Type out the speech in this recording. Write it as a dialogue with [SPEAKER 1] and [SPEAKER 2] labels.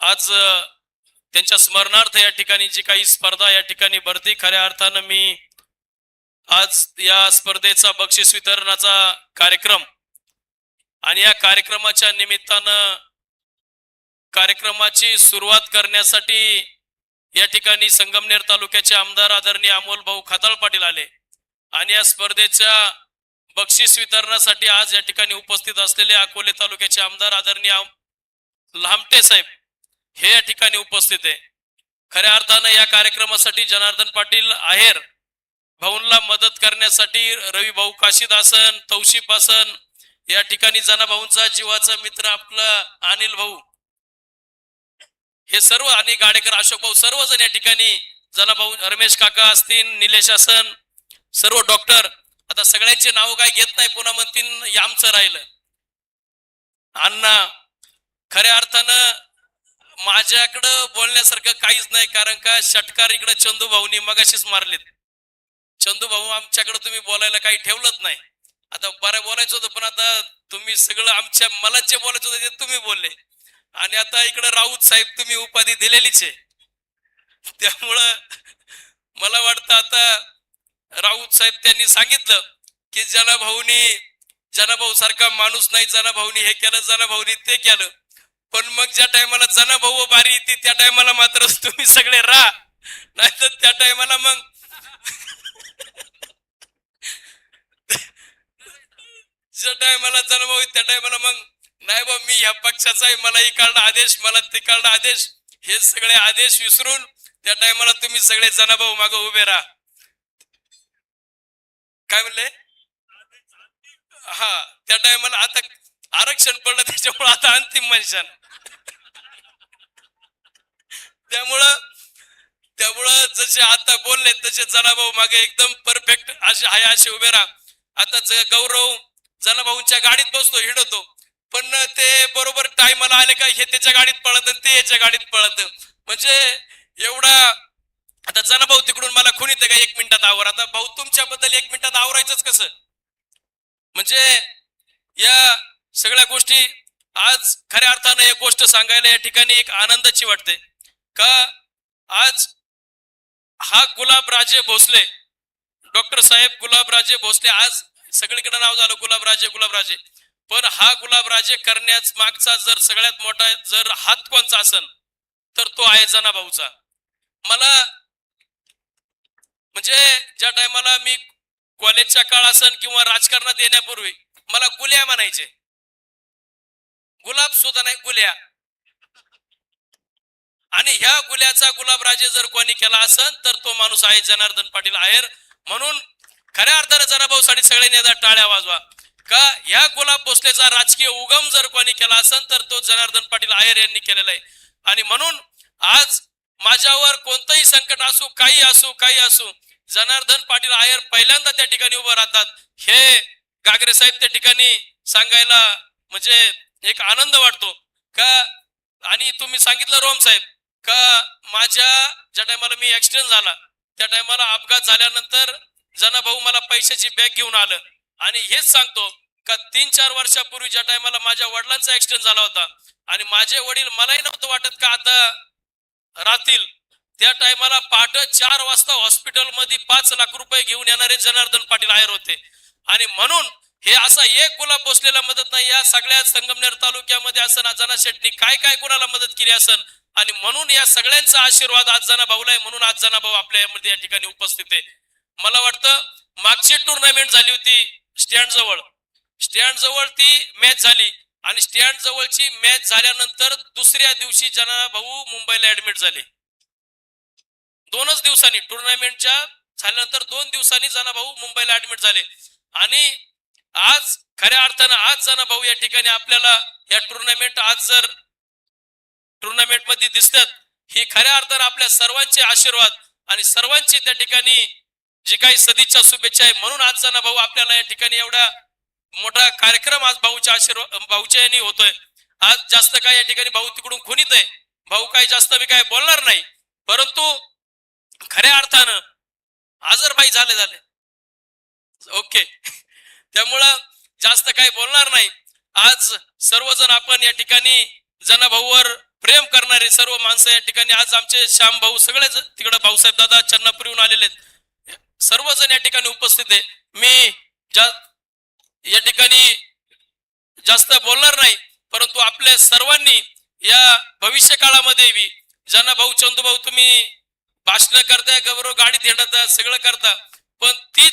[SPEAKER 1] आज त्यांच्या स्मरणार्थ या ठिकाणी जी काही स्पर्धा या ठिकाणी भरती, खऱ्या अर्थानं मी आज या स्पर्धेचा बक्षीस वितरणाचा कार्यक्रम आणि या कार्यक्रमाच्या निमित्तानं कार्यक्रमाची सुरुवात करण्यासाठी या ठिकाणी संगमनेर तालुक्याचे आमदार आदरणीय अमोल भाऊ खताळ पाटील आले आणि या स्पर्धेच्या बक्षीस वितरणासाठी आज या ठिकाणी उपस्थित असलेले अकोले तालुक्याचे आमदार आदरणीय लामटे साहेब हे या ठिकाणी उपस्थित आहे। खऱ्या अर्थानं या कार्यक्रमासाठी जनार्दन पाटील आहेर भाऊंना मदत करण्यासाठी रवी भाऊ काशीदासन तौशिफ आसन या ठिकाणी जनाभाऊंचा जीवाचा मित्र आपला अनिल भाऊ हे सर्व आणि गाडेकर अशोक भाऊ सर्वजण या ठिकाणी जनाभाऊ रमेश काका असतील निलेश आसन सर्व डॉक्टर आता सगळ्यांचे नाव काय घेत नाही पुन्हा म्हणतील आमचं राहिलं अण्णा। खऱ्या अर्थानं माझ्याकडं बोलण्यासारखं काहीच नाही कारण का षटकार इकडे चंदू भाऊनी मगाशीच मारलेत। चंदू भाऊ आमच्याकडे तुम्ही बोलायला काही ठेवलंच नाही। आता बरं बोलायचं होतं पण आता तुम्ही सगळं आमच्या मला जे बोलायचं होतं ते तुम्ही बोलले आणि आता इकडे राऊत साहेब तुम्ही उपाधी दिलेलीच आहे त्यामुळं मला वाटतं आता राऊत साहेब त्यांनी सांगितलं की जनाभाऊनी सारखा माणूस नाही, जनाभाऊनी हे केलं जनाभाऊनी ते केलं, पण मग ज्या टायमाला जनाभाऊ बारी येते त्या टायमाला मात्र तुम्ही सगळे राहा, नाहीतर त्या टायमाला मग ज्या टायमाला जनाभाऊ त्या टायमाला मग नाही बा मी ह्या पक्षाचा आहे, मला इकडला आदेश मला तिकडला आदेश, हे सगळे आदेश विसरून त्या टायमाला तुम्ही सगळे जनाभाऊ मागे उभे राहा। काय म्हणले? हा त्या टायमाला आता आरक्षण पडलं त्याच्यामुळे आता अंतिम मनशान त्यामुळं जसे आता बोलले तसे जनाभाऊ मागे एकदम परफेक्ट असे आहे असे उभे राहा। आता गौरव जनाभाऊंच्या गाडीत बसतो हिडतो पण ते बरोबर टायमाला आले का हे त्याच्या गाडीत पळत ते याच्या गाडीत पळत म्हणजे एवढा आता जनाभाऊ तिकडून मला खुनीत का 1 मिनिटात आवर, आता भाऊ तुमच्याबद्दल 1 मिनिटात आवरायचंच कसं म्हणजे या सगळ्या गोष्टी आज खऱ्या अर्थानं एक गोष्ट सांगायला या ठिकाणी एक आनंदाची वाटते का आज हा गुलाबराजे भोसले डॉक्टर साहेब गुलाबराजे भोसले आज सगळीकडे नाव झालं गुलाबराजे, पण हा गुलाबराजे करण्यास मागचा जर सगळ्यात मोठा जर हात कोणचा असेल तर तो आहे जनाभाऊचा। मला म्हणजे ज्या टायमाला मी कॉलेजच्या काळ असन किंवा राजकारणात येण्यापूर्वी मला गुल्या म्हणायचे, गुलाब सुद्धा नाही गुल्या, आणि ह्या गुल्याचा गुलाबराजे जर कोणी केला असेल तर तो माणूस आहे जनार्दन पाटील आहेर। म्हणून खऱ्या अर्थाने जनाभाऊसाठी सगळ्यांनी टाळ्या वाजवा का ह्या गुलाब भोसलेचा राजकीय उगम जर कोणी केला असेल तर तो जनार्दन पाटील आहेर यांनी केलेला आहे। आणि म्हणून आज माझ्यावर कोणतंही संकट असो काही असो जनार्दन पाटील आहेर पहिल्यांदा त्या ठिकाणी उभं राहतात हे गागरे साहेब त्या ठिकाणी सांगायला म्हणजे एक आनंद वाटतो का। आणि तुम्ही सांगितलं रोम साहेब का माझ्या ज्या टायमाला मी ऍक्सिडेंट झाला त्या टायमाला अपघात झाल्यानंतर जनाभाऊ मला पैशाची बॅग घेऊन आलं आणि हेच सांगतो का 3-4 वर्षापूर्वी ज्या टायमाला माझ्या वडिलांचा ऍक्सिडेंट झाला होता आणि माझे वडील मलाही नव्हतं वाटत का आता राहतील, त्या टायमाला पहाटे 4 वाजता हॉस्पिटल मध्ये 5 लाख रुपये घेऊन येणारे जनार्दन पाटील आहेर होते। आणि म्हणून हे असा एक गुलाब बसलेला मदत नाही, या सगळ्या संगमनेर तालुक्यामध्ये असं जना शेट्टी काय कोणाला मदत केली असन आणि म्हणून या सगळ्यांचा आशीर्वाद आज जनाभाऊला आहे, म्हणून आज जनाभाऊ आपल्यामध्ये या ठिकाणी उपस्थित आहे। मला वाटतं मागची टुर्नामेंट झाली होती स्टँड जवळ ती मॅच झाली आणि स्टँड जवळची मॅच झाल्यानंतर दुसऱ्या दिवशी जनाभाऊ मुंबईला ऍडमिट झाले। 2च दिवसांनी टुर्नामेंटच्या झाल्यानंतर 2 दिवसांनी जनाभाऊ मुंबईला ऍडमिट झाले आणि आज खऱ्या अर्थानं आज जनाभाऊ या ठिकाणी आपल्याला या टुर्नामेंट मध्ये दिसतात, ही खऱ्या अर्थानं आपल्या सर्वांचे आशीर्वाद आणि सर्वांची त्या ठिकाणी जी काही सदिच्छा शुभेच्छा आहे, म्हणून आज जनाभाऊ आपल्याला या ठिकाणी एवढा मोठा कार्यक्रम आज भाऊच्या यांनी होतोय। आज जास्त काय या ठिकाणी भाऊ तिकडून खुनीत आहे, भाऊ काय जास्त मी काय बोलणार नाही, परंतु खऱ्या अर्थानं आजरबाई झाले ओके त्यामुळं जास्त काय बोलणार नाही। आज सर्वजण आपण या ठिकाणी जनाभाऊवर प्रेम करणारे सर्व माणसं या ठिकाणी आज आमचे श्याम भाऊ सगळेच तिकडे भाऊसाहेब दादा चन्नापुरीहून आलेले आहेत, सर्वजण या ठिकाणी उपस्थित आहे. मी या ठिकाणी जास्त बोलणार नाही, परंतु आपल्या सर्वांनी या भविष्य काळामध्ये बी ज्यांना भाऊ चंदू भाऊ तुम्ही भाषण करताय, गौरव गाडीत हिंडता, सगळं करता, पण तीच